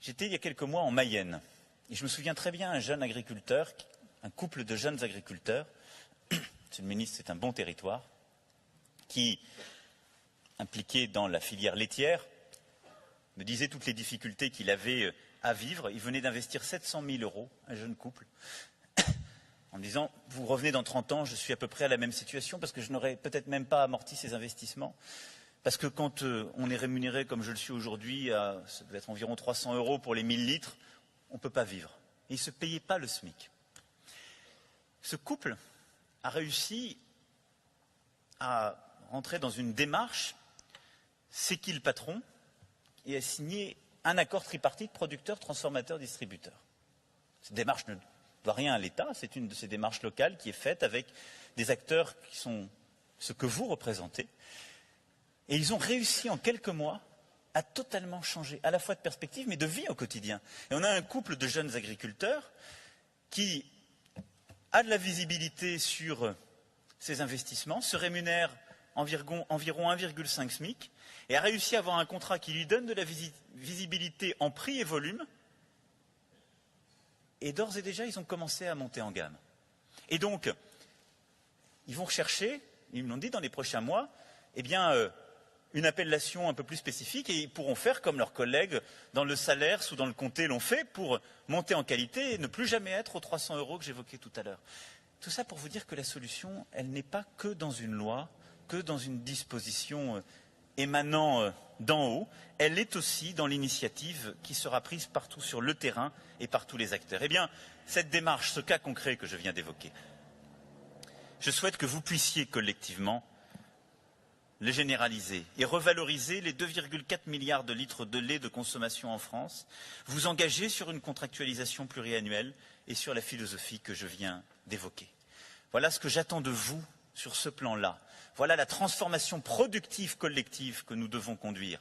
J'étais il y a quelques mois en Mayenne et je me souviens très bien un jeune agriculteur, un couple de jeunes agriculteurs, Monsieur le ministre, c'est un bon territoire, qui, impliqué dans la filière laitière, me disait toutes les difficultés qu'il avait à vivre. Il venait d'investir 700 000 €, un jeune couple, en me disant « Vous revenez dans 30 ans, je suis à peu près à la même situation parce que je n'aurais peut-être même pas amorti ces investissements. Parce que quand on est rémunéré comme je le suis aujourd'hui, ça devait être environ 300 € pour les 1000 litres, on ne peut pas vivre. » Et il ne se payait pas le SMIC. Ce couple a réussi à rentrer dans une démarche, c'est qui le patron, et a signé un accord tripartite producteur, transformateur, distributeur. Cette démarche ne doit rien à l'État, c'est une de ces démarches locales qui est faite avec des acteurs qui sont ce que vous représentez. Et ils ont réussi en quelques mois à totalement changer, à la fois de perspective, mais de vie au quotidien. Et on a un couple de jeunes agriculteurs qui a de la visibilité sur ses investissements, se rémunère environ 1,5 SMIC et a réussi à avoir un contrat qui lui donne de la visibilité en prix et volume. Et d'ores et déjà, ils ont commencé à monter en gamme. Et donc, ils vont rechercher, ils me l'ont dit dans les prochains mois, eh bien, une appellation un peu plus spécifique et ils pourront faire comme leurs collègues dans le Salers ou dans le Comté l'ont fait pour monter en qualité et ne plus jamais être aux 300 € que j'évoquais tout à l'heure. Tout ça pour vous dire que la solution, elle n'est pas que dans une loi, que dans une disposition émanant d'en haut, elle est aussi dans l'initiative qui sera prise partout sur le terrain et par tous les acteurs. Eh bien, cette démarche, ce cas concret que je viens d'évoquer, je souhaite que vous puissiez collectivement le généraliser et revaloriser les 2,4 milliards de litres de lait de consommation en France, vous engager sur une contractualisation pluriannuelle et sur la philosophie que je viens d'évoquer. Voilà ce que j'attends de vous sur ce plan-là. Voilà la transformation productive collective que nous devons conduire.